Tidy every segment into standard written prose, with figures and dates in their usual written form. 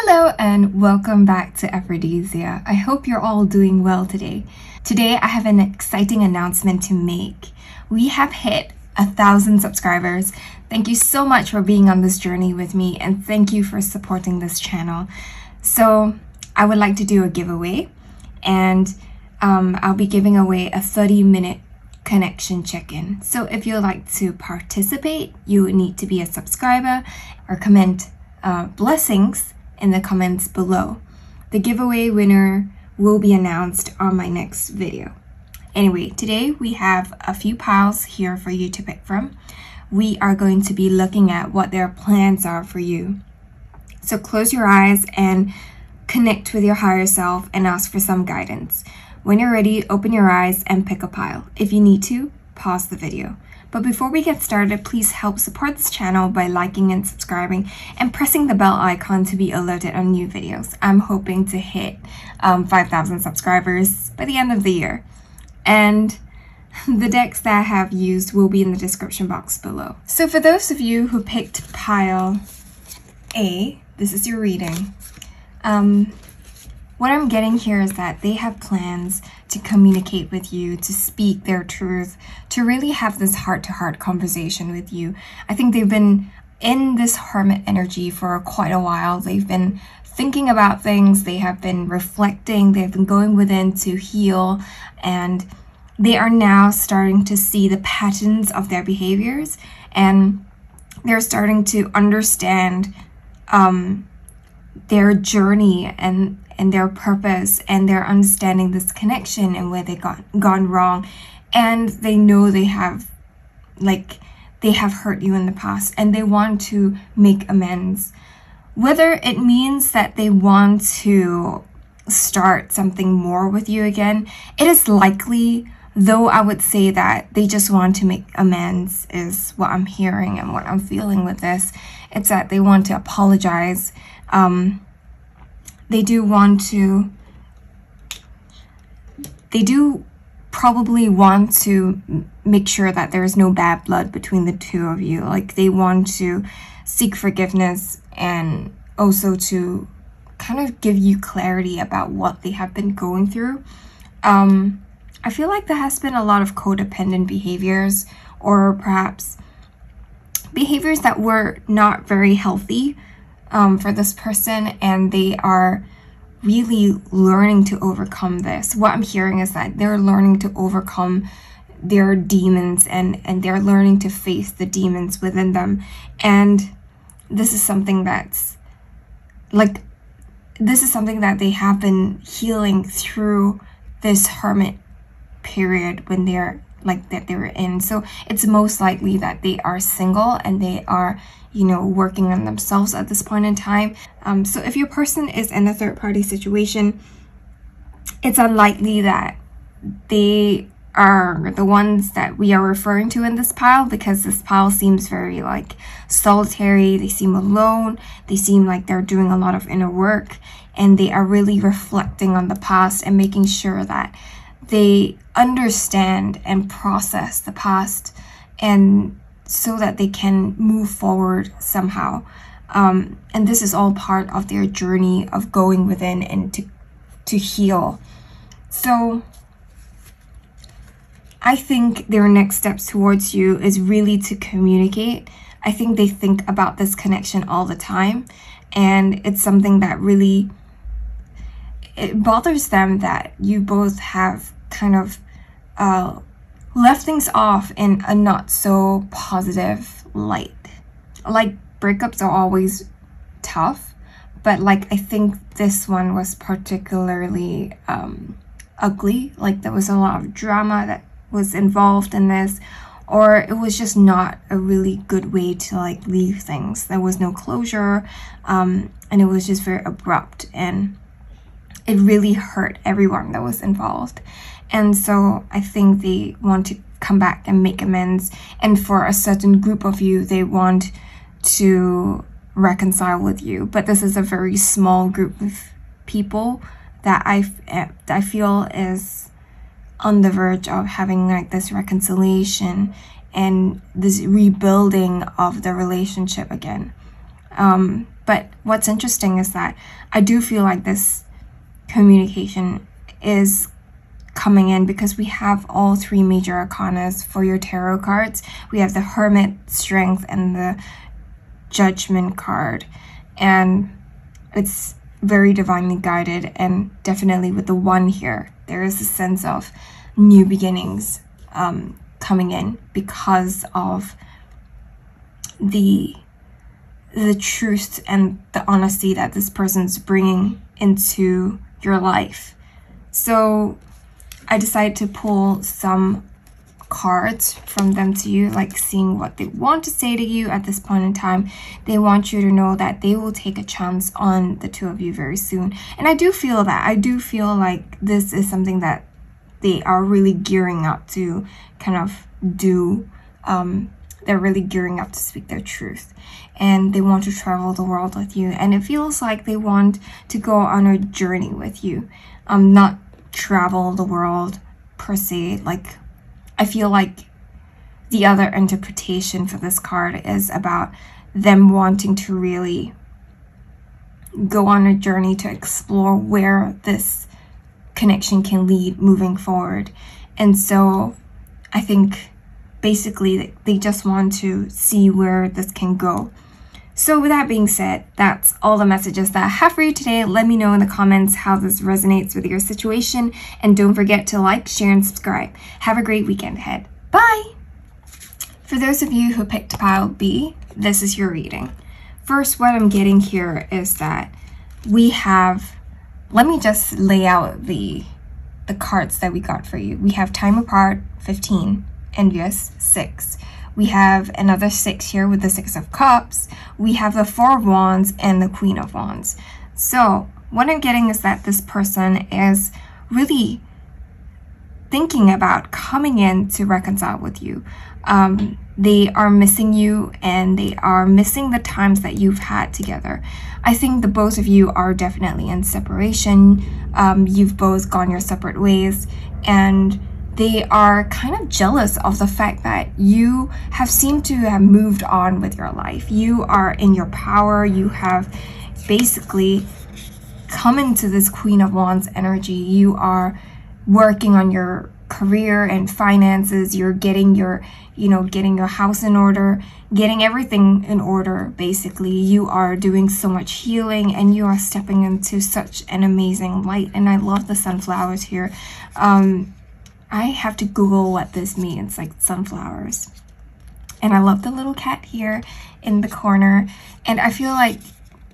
Hello and welcome back to Aphrodisia. I hope you're all doing well today. Today I have an exciting announcement to make. We have hit 1,000 subscribers. Thank you so much for being on this journey with me, and thank you for supporting this channel. So I would like to do a giveaway, and I'll be giving away a 30-minute connection check-in. So if you'd like to participate, you need to be a subscriber or comment blessings in the comments below. The giveaway winner will be announced on my next video. Anyway, today we have a few piles here for you to pick from. We are going to be looking at what their plans are for you. So close your eyes and connect with your higher self and ask for some guidance. When you're ready, open your eyes and pick a pile. If you need to, pause the video. But before we get started, please help support this channel by liking and subscribing and pressing the bell icon to be alerted on new videos. I'm hoping to hit 5,000 subscribers by the end of the year. And the decks that I have used will be in the description box below. So for those of you who picked pile A, this is your reading. What I'm getting here is that they have plans to communicate with you, to speak their truth, to really have this heart-to-heart conversation with you. I think they've been in this hermit energy for quite a while. They've been thinking about things, they have been reflecting, they've been going within to heal, and they are now starting to see the patterns of their behaviors, and they're starting to understand their journey and their purpose, and they're understanding this connection and where they gone wrong, and they know they have hurt you in the past and they want to make amends. Whether it means that they want to start something more with you again, it is likely, though I would say that they just want to make amends is what I'm hearing and what I'm feeling with this. It's that they want to apologize. They do probably want to make sure that there is no bad blood between the two of you. Like, they want to seek forgiveness and also to kind of give you clarity about what they have been going through. I feel like there has been a lot of codependent behaviors, or perhaps behaviors that were not very healthy for this person, and they are really learning to overcome this. What I'm hearing is that they're learning to overcome their demons, and they're learning to face the demons within them. And this is something that they have been healing through this hermit period when they're in. So it's most likely that they are single and they are, working on themselves at this point in time. So if your person is in a third-party situation, it's unlikely that they are the ones that we are referring to in this pile, because this pile seems very solitary. They seem alone. They seem like they're doing a lot of inner work, and they are really reflecting on the past and making sure that they understand and process the past, and so that they can move forward somehow. And this is all part of their journey of going within and to heal. So I think their next steps towards you is really to communicate. I think they think about this connection all the time, and it's something that really, it bothers them that you both have kind of left things off in a not so positive light. Like, breakups are always tough, but I think this one was particularly ugly. There was a lot of drama that was involved in this, or it was just not a really good way to leave things. There was no closure, and it was just very abrupt, and it really hurt everyone that was involved. And so I think they want to come back and make amends. And for a certain group of you, they want to reconcile with you. But this is a very small group of people that I feel is on the verge of having this reconciliation and this rebuilding of the relationship again. But what's interesting is that I do feel like this communication is coming in because we have all three major arcanas for your tarot cards. We have the Hermit, Strength, and the Judgment card. And it's very divinely guided, and definitely with the one here, there is a sense of new beginnings coming in because of the truth and the honesty that this person's bringing into your life. So I decided to pull some cards from them to you, like seeing what they want to say to you at this point in time. They want you to know that they will take a chance on the two of you very soon. And I do feel that. I do feel like this is something that they are really gearing up to kind of do. They're really gearing up to speak their truth, and they want to travel the world with you. And it feels like they want to go on a journey with you, not travel the world per se. Like, I feel like the other interpretation for this card is about them wanting to really go on a journey to explore where this connection can lead moving forward. And so I think basically they just want to see where this can go. So with that being said, that's all the messages that I have for you today. Let me know in the comments how this resonates with your situation, and don't forget to like, share, and subscribe. Have a great weekend ahead. Bye! For those of you who picked pile B, this is your reading. First, what I'm getting here is that we have, let me just lay out the cards that we got for you. We have Time Apart, 15, Envious, 6. We have another 6 here with the 6 of Cups. We have the 4 of Wands and the Queen of Wands. So what I'm getting is that this person is really thinking about coming in to reconcile with you. They are missing you, and they are missing the times that you've had together. I think the both of you are definitely in separation. You've both gone your separate ways, and they are kind of jealous of the fact that you have seemed to have moved on with your life. You are in your power. You have basically come into this Queen of Wands energy. You are working on your career and finances. You're getting your house in order, getting everything in order. Basically, you are doing so much healing, and you are stepping into such an amazing light. And I love the sunflowers here. I have to Google what this means, like sunflowers. And I love the little cat here in the corner. And I feel like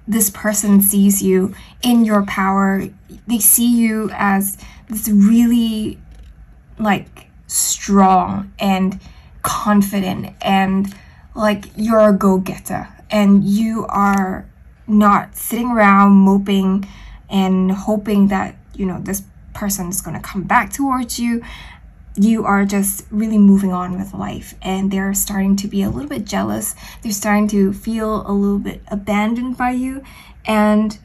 this person sees you in your power. They see you as this really like strong and confident, and like you're a go-getter, and you are not sitting around moping and hoping that this person is going to come back towards you. You are just really moving on with life, and they're starting to be a little bit jealous. They're starting to feel a little bit abandoned by you, and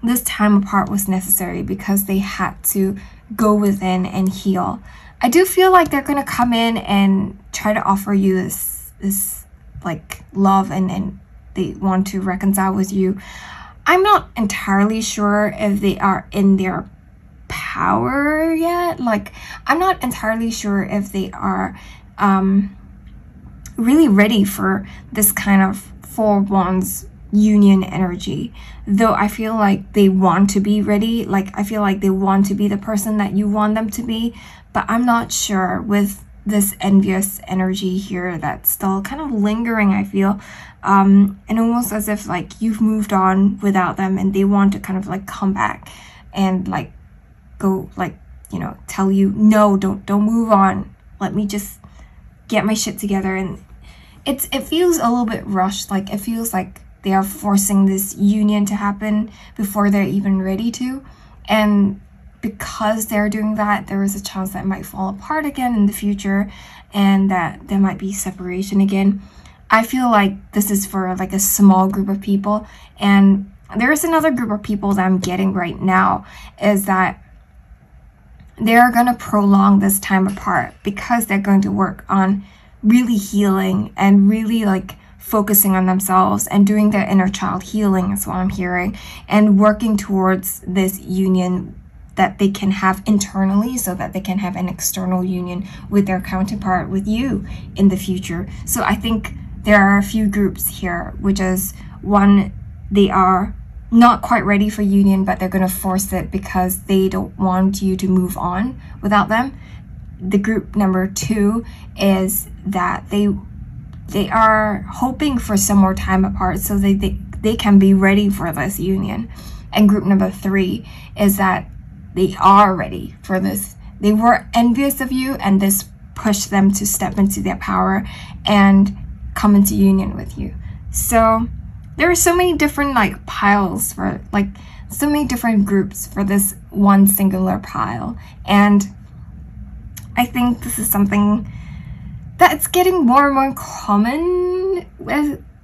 this time apart was necessary because they had to go within and heal. I do feel like they're going to come in and try to offer you this like love, and they want to reconcile with you. I'm not entirely sure if they are in their power yet. Like, I'm not entirely sure if they are really ready for this kind of 4 Wands union energy, though I feel like they want to be ready. Like, I feel like they want to be the person that you want them to be, but I'm not sure with this envious energy here that's still kind of lingering, I feel, and almost as if like you've moved on without them, and they want to kind of like come back and like go, like, tell you, no, don't move on, let me just get my shit together. And it feels a little bit rushed. Like, it feels like they are forcing this union to happen before they're even ready to, and because they're doing that, there is a chance that it might fall apart again in the future, and that there might be separation again. I feel like this is for like a small group of people, and there is another group of people that I'm getting right now, is that they're going to prolong this time apart because they're going to work on really healing and really like focusing on themselves and doing their inner child healing is what I'm hearing, and working towards this union that they can have internally so that they can have an external union with their counterpart, with you in the future. So I think there are a few groups here, which is one, they are not quite ready for union, but they're going to force it because they don't want you to move on without them. The group number 2 is that they are hoping for some more time apart so they can be ready for this union. And group number 3 is that they are ready for this. They were envious of you, and this pushed them to step into their power and come into union with you. So there are so many different piles for so many different groups for this one singular pile. And I think this is something that's getting more and more common.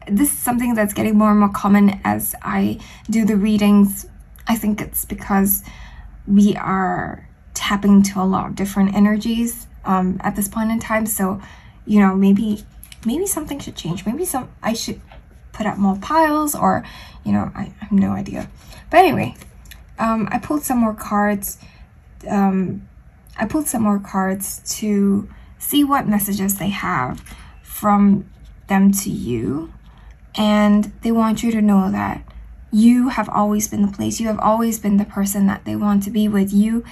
This is something that's getting more and more common as I do the readings. I think it's because we are tapping into a lot of different energies at this point in time. So, maybe something should change. Maybe I should put up more piles, or I have no idea. But anyway, I pulled some more cards. I pulled some more cards to see what messages they have from them to you. And they want you to know that you have always been the place. You have always been the person that they want to be with. You,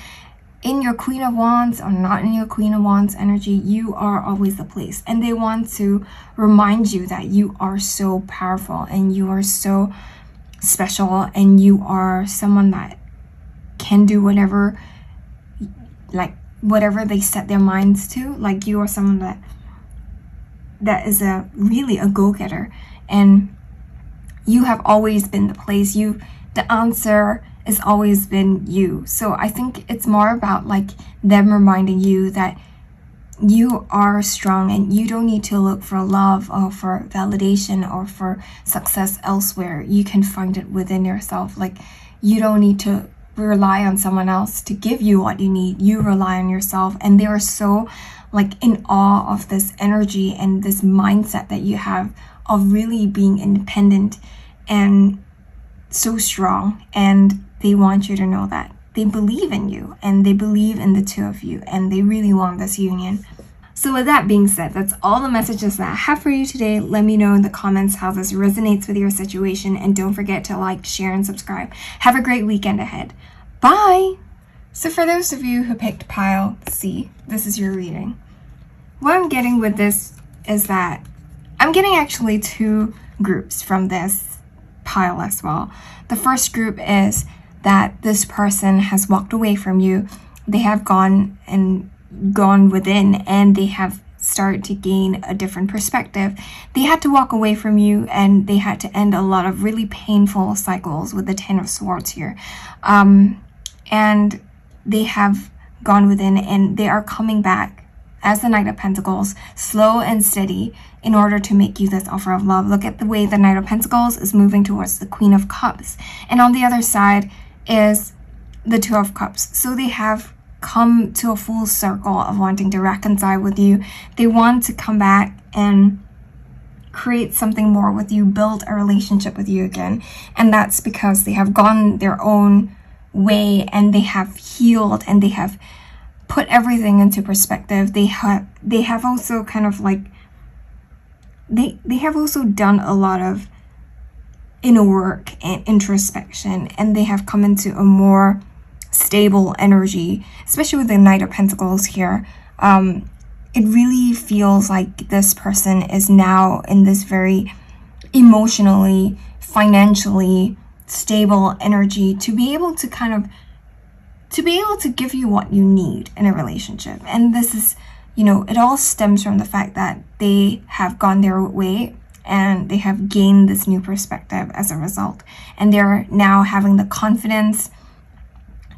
in your Queen of Wands or not in your Queen of Wands energy, you are always the place. And they want to remind you that you are so powerful and you are so special, and you are someone that can do whatever they set their minds to. You are someone that is really a go-getter, and you have always been the place. The answer has always been you. So I think it's more about them reminding you that you are strong and you don't need to look for love or for validation or for success elsewhere. You can find it within yourself. You don't need to rely on someone else to give you what you need. You rely on yourself. And they are so in awe of this energy and this mindset that you have of really being independent and so strong. And they want you to know that they believe in you and they believe in the two of you, and they really want this union. So with that being said, that's all the messages that I have for you today. Let me know in the comments how this resonates with your situation, and don't forget to share, and subscribe. Have a great weekend ahead. Bye! So for those of you who picked pile C, this is your reading. What I'm getting with this is that I'm getting actually 2 groups from this pile as well. The first group is that this person has walked away from you. They have gone within, and they have started to gain a different perspective. They had to walk away from you, and they had to end a lot of really painful cycles with the 10 of Swords here. And they have gone within, and they are coming back as the Knight of Pentacles, slow and steady, in order to make you this offer of love. Look at the way the Knight of Pentacles is moving towards the Queen of Cups. And on the other side is the Two of Cups. So they have come to a full circle of wanting to reconcile with you. They want to come back and create something more with you, build a relationship with you again. And that's because they have gone their own way, and they have healed, and they have put everything into perspective. They have also kind of they have also done a lot of inner work and introspection, and they have come into a more stable energy, especially with the Knight of Pentacles here. It really feels like this person is now in this very emotionally, financially stable energy to be able to give you what you need in a relationship. And this is, it all stems from the fact that they have gone their way and they have gained this new perspective as a result. And they're now having the confidence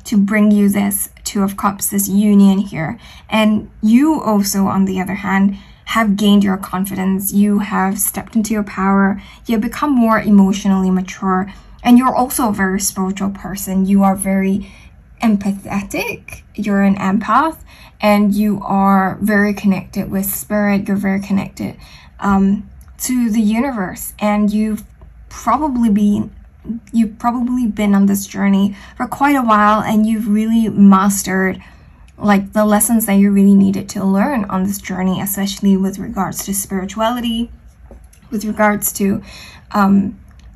to bring you this Two of Cups, this union here. And you also, on the other hand, have gained your confidence. You have stepped into your power. You have become more emotionally mature. And you're also a very spiritual person. You are very empathetic. You're an empath. And you are very connected with spirit. You're very connected to the universe, and you've probably been on this journey for quite a while, and you've really mastered like the lessons that you really needed to learn on this journey, especially with regards to spirituality, with regards to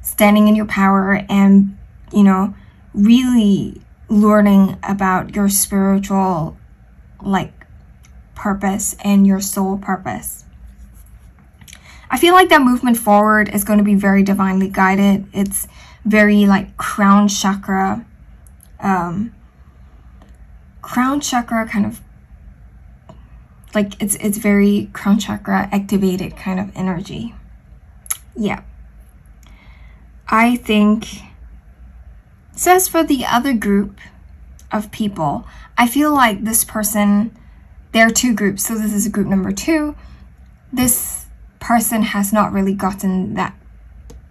standing in your power, and really learning about your spiritual like purpose and your soul purpose. I feel like that movement forward is going to be very divinely guided. It's very like crown chakra kind of like it's very crown chakra activated kind of energy. Yeah. I think, so as for the other group of people, I feel like this person, there are two groups. So this is group number 2. This person has not really gotten that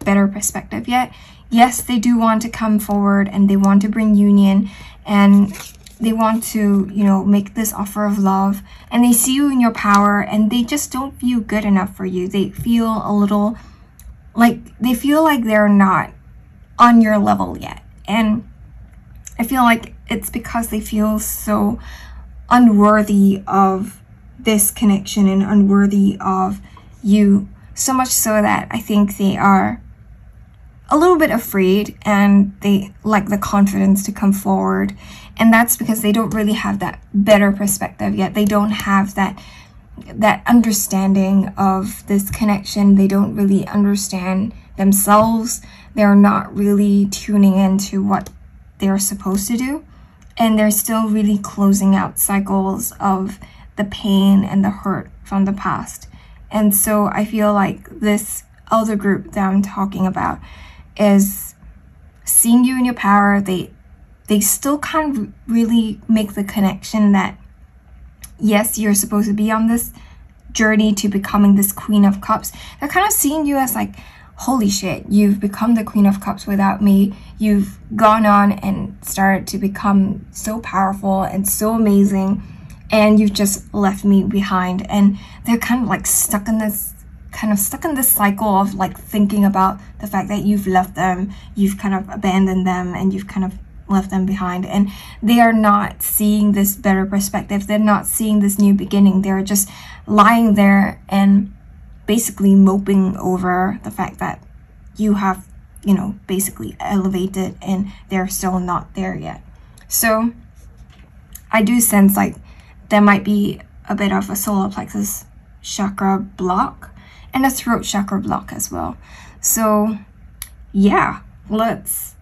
better perspective yet. Yes, they do want to come forward, and they want to bring union, and they want to, make this offer of love, and they see you in your power, and they just don't feel good enough for you. They feel a little like they're not on your level yet. And I feel like it's because they feel so unworthy of this connection and unworthy of you, so much so that I think they are a little bit afraid, and they lack the confidence to come forward. And that's because they don't really have that better perspective yet. They don't have that understanding of this connection. They don't really understand themselves. They're not really tuning into what they're supposed to do, and they're still really closing out cycles of the pain and the hurt from the past. And so I feel like this other group that I'm talking about is seeing you in your power. They still can't really make the connection that yes, you're supposed to be on this journey to becoming this Queen of Cups. They're kind of seeing you as like, holy shit, you've become the Queen of Cups without me. You've gone on and started to become so powerful and so amazing, and you've just left me behind. And they're kind of like stuck in this cycle of like thinking about the fact that you've left them, you've kind of abandoned them, and you've kind of left them behind. And they are not seeing this better perspective. They're not seeing this new beginning. They're just lying there and basically moping over the fact that you have, basically elevated, and they're still not there yet. So I do sense like there might be a bit of a solar plexus chakra block and a throat chakra block as well. So yeah, let's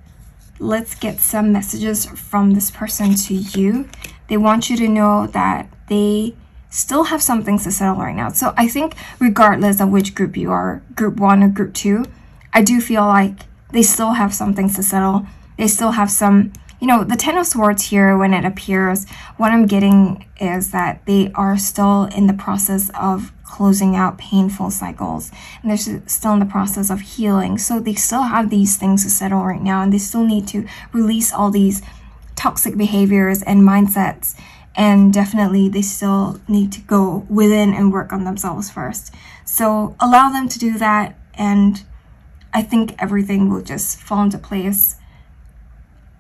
get some messages from this person to you. They want you to know that they still have some things to settle right now. So I think regardless of which group you are, group 1 or group 2, I do feel like they still have some things to settle. They still have some, the Ten of Swords here, when it appears, what I'm getting is that they are still in the process of closing out painful cycles, and they're still in the process of healing. So they still have these things to settle right now, and they still need to release all these toxic behaviors and mindsets. And definitely they still need to go within and work on themselves first. So allow them to do that, and I think everything will just fall into place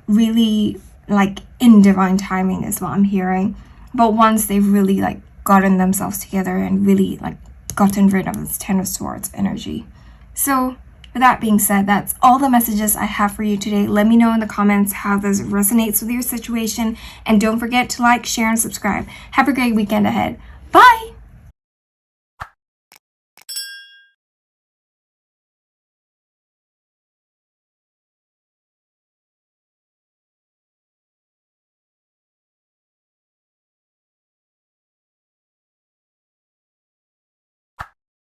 really like in divine timing is what I'm hearing. But once they've really like gotten themselves together and really like gotten rid of this Ten of Swords energy. So with that being said, that's all the messages I have for you today. Let me know in the comments how this resonates with your situation, and don't forget to like, share, and subscribe. Have a great weekend ahead. Bye!